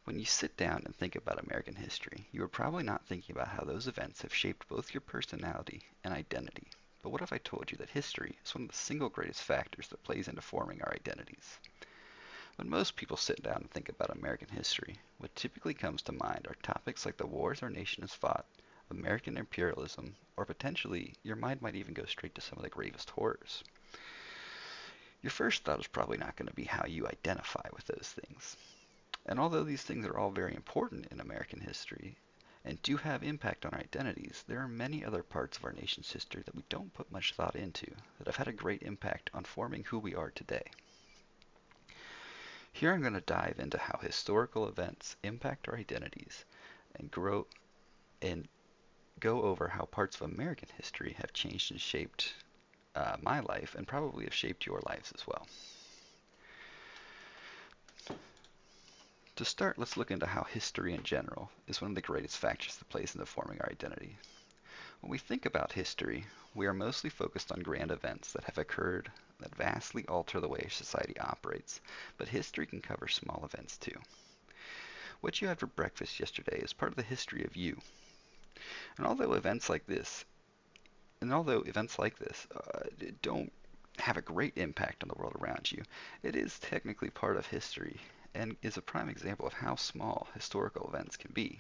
When you sit down and think about American history, you are probably not thinking about how those events have shaped both your personality and identity. But what if I told you that history is one of the single greatest factors that plays into forming our identities? When most people sit down and think about American history, what typically comes to mind are topics like the wars our nation has fought, American imperialism, or potentially your mind might even go straight to some of the gravest horrors. Your first thought is probably not going to be how you identify with those things. And although these things are all very important in American history and do have impact on our identities, there are many other parts of our nation's history that we don't put much thought into that have had a great impact on forming who we are today. Here I'm going to dive into how historical events impact our identities and grow and go over how parts of American history have changed and shaped my life and probably have shaped your lives as well. To start, let's look into how history in general is one of the greatest factors that plays into forming our identity. When we think about history, we are mostly focused on grand events that have occurred that vastly alter the way society operates, but history can cover small events too. What you had for breakfast yesterday is part of the history of you. And although events like this don't have a great impact on the world around you, it is technically part of history and is a prime example of how small historical events can be.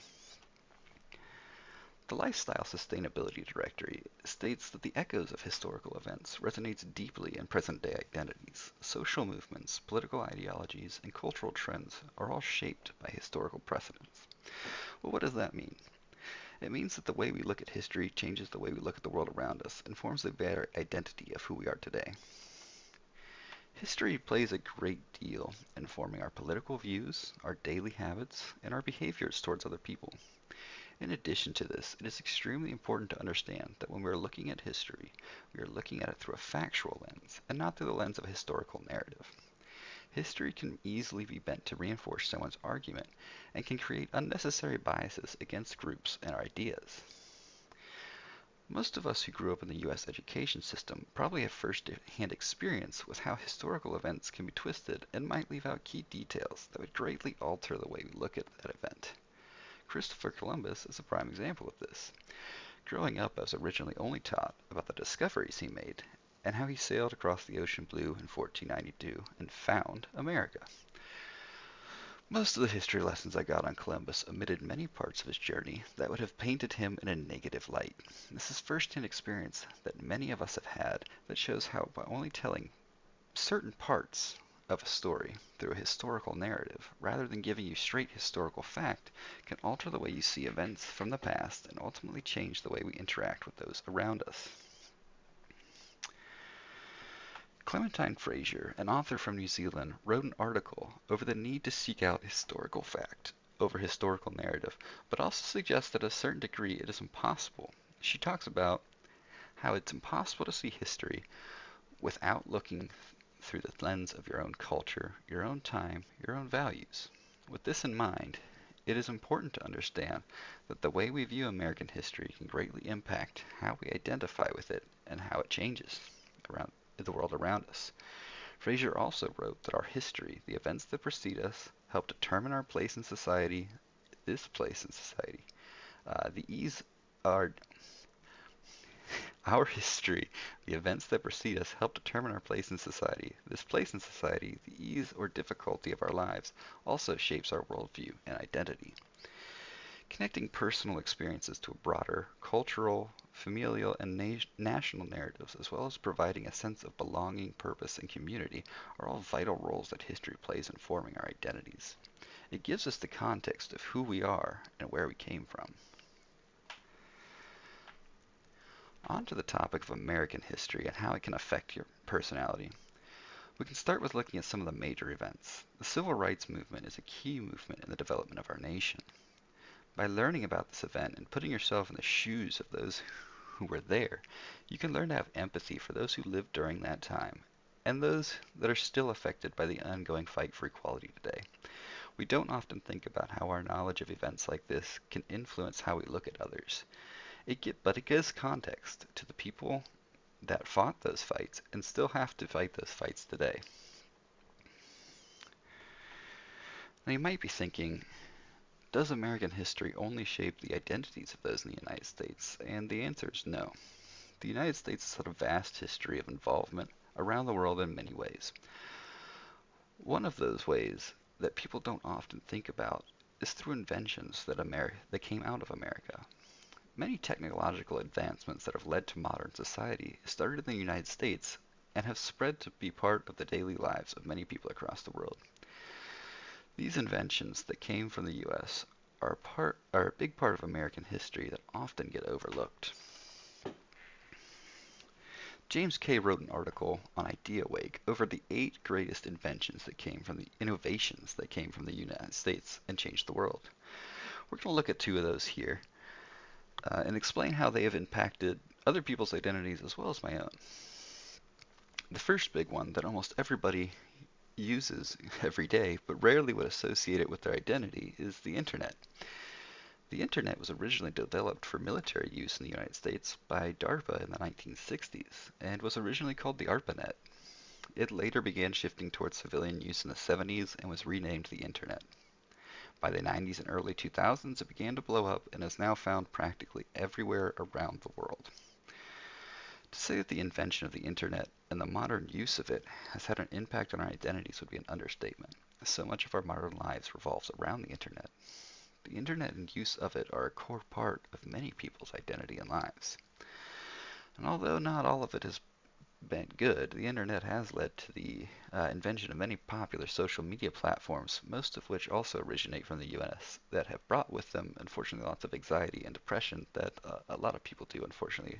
The Lifestyle Sustainability Directory states that the echoes of historical events resonates deeply in present-day identities. Social movements, political ideologies, and cultural trends are all shaped by historical precedents. Well, what does that mean? It means that the way we look at history changes the way we look at the world around us and forms the very identity of who we are today. History plays a great deal in forming our political views, our daily habits, and our behaviors towards other people. In addition to this, it is extremely important to understand that when we are looking at history, we are looking at it through a factual lens and not through the lens of a historical narrative. History can easily be bent to reinforce someone's argument and can create unnecessary biases against groups and ideas. Most of us who grew up in the U.S. education system probably have first-hand experience with how historical events can be twisted and might leave out key details that would greatly alter the way we look at that event. Christopher Columbus is a prime example of this. Growing up, I was originally only taught about the discoveries he made and how he sailed across the ocean blue in 1492 and found America. Most of the history lessons I got on Columbus omitted many parts of his journey that would have painted him in a negative light. This is first-hand experience that many of us have had that shows how by only telling certain parts of a story through a historical narrative, rather than giving you straight historical fact, can alter the way you see events from the past and ultimately change the way we interact with those around us. Clementine Fraser, an author from New Zealand, wrote an article over the need to seek out historical fact over historical narrative, but also suggests that to a certain degree it is impossible. She talks about how it's impossible to see history without looking through the lens of your own culture, your own time, your own values. With this in mind, it is important to understand that the way we view American history can greatly impact how we identify with it and how it changes around the world around us. Fraser also wrote that our history, the events that precede us, help determine our place in society, this place in society. These are Our history, the events that precede us, help determine our place in society. This place in society, the ease or difficulty of our lives, also shapes our worldview and identity. Connecting personal experiences to a broader cultural, familial, and national narratives, as well as providing a sense of belonging, purpose, and community, are all vital roles that history plays in forming our identities. It gives us the context of who we are and where we came from. On to the topic of American history and how it can affect your personality. We can start with looking at some of the major events. The Civil Rights Movement is a key movement in the development of our nation. By learning about this event and putting yourself in the shoes of those who were there, you can learn to have empathy for those who lived during that time and those that are still affected by the ongoing fight for equality today. We don't often think about how our knowledge of events like this can influence how we look at others. But it gives context to the people that fought those fights and still have to fight those fights today. Now you might be thinking, does American history only shape the identities of those in the United States? And the answer is no. The United States has had a vast history of involvement around the world in many ways. One of those ways that people don't often think about is through inventions that came out of America. Many technological advancements that have led to modern society started in the United States and have spread to be part of the daily lives of many people across the world. These inventions that came from the US are a big part of American history that often get overlooked. James Kay wrote an article on IdeaWake over the 8 greatest innovations that came from the United States and changed the world. We're going to look at 2 of those here and explain how they have impacted other people's identities as well as my own. The first big one that almost everybody uses every day, but rarely would associate it with their identity, is the internet. The internet was originally developed for military use in the United States by DARPA in the 1960s and was originally called the ARPANET. It later began shifting towards civilian use in the 70s and was renamed the Internet. By the 90s and early 2000s, it began to blow up and is now found practically everywhere around the world. To say that the invention of the Internet and the modern use of it has had an impact on our identities would be an understatement. So much of our modern lives revolves around the Internet. The Internet and use of it are a core part of many people's identity and lives. And although not all of it has been good, the Internet has led to the invention of many popular social media platforms, most of which also originate from the US, that have brought with them, unfortunately, lots of anxiety and depression that a lot of people do, unfortunately,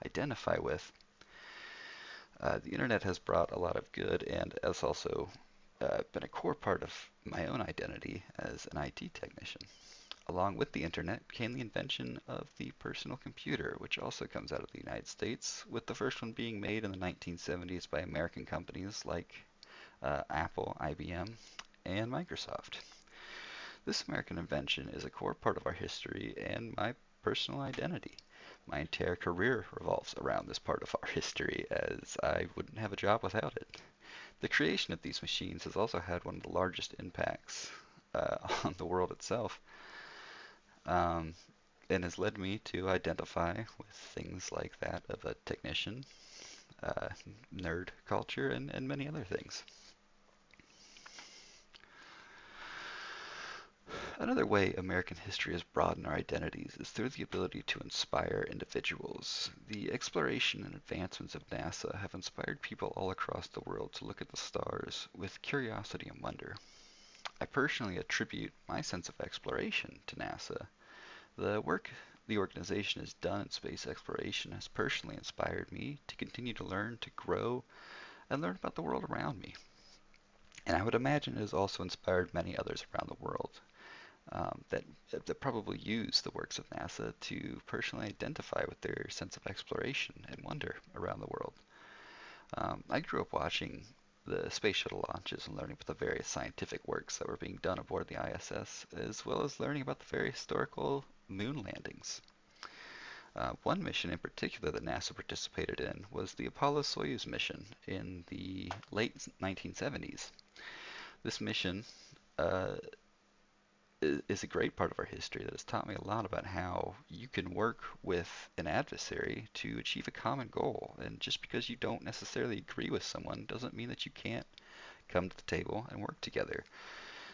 identify with. The Internet has brought a lot of good and has also been a core part of my own identity as an IT technician. Along with the internet came the invention of the personal computer, which also comes out of the United States, with the first one being made in the 1970s by American companies like Apple, IBM, and Microsoft. This American invention is a core part of our history and my personal identity. My entire career revolves around this part of our history, as I wouldn't have a job without it. The creation of these machines has also had one of the largest impacts on the world itself, um, and has led me to identify with things like that of a technician, uh, nerd culture, and many other things. Another way American history has broadened our identities is through the ability to inspire individuals. The exploration and advancements of NASA have inspired people all across the world to look at the stars with curiosity and wonder. I personally attribute my sense of exploration to NASA. The work the organization has done in space exploration has personally inspired me to continue to learn, to grow, and learn about the world around me. And I would imagine it has also inspired many others around the world that probably use the works of NASA to personally identify with their sense of exploration and wonder around the world. I grew up watching the space shuttle launches and learning about the various scientific works that were being done aboard the ISS, as well as learning about the very historical moon landings. One mission in particular that NASA participated in was the Apollo-Soyuz mission in the late 1970s. This mission uh, is a great part of our history that has taught me a lot about how you can work with an adversary to achieve a common goal. And just because you don't necessarily agree with someone doesn't mean that you can't come to the table and work together.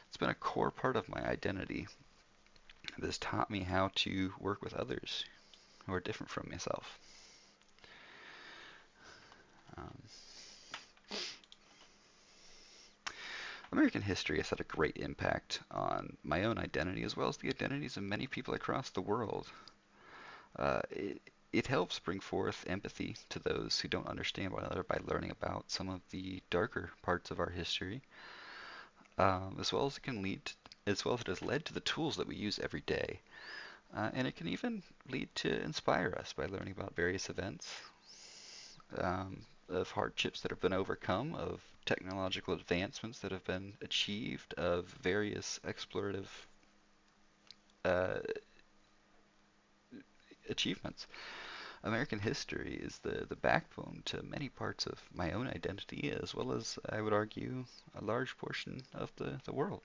It's been a core part of my identity that has taught me how to work with others who are different from myself. Um, American history has had a great impact on my own identity as well as the identities of many people across the world. Uh, it, it helps bring forth empathy to those who don't understand one another by learning about some of the darker parts of our history, as well as as well as it has led to the tools that we use every day. And it can even lead to inspire us by learning about various events, of hardships that have been overcome, of technological advancements that have been achieved, of various explorative uh, achievements. American history is the backbone to many parts of my own identity, as well as, I would argue, a large portion of the world.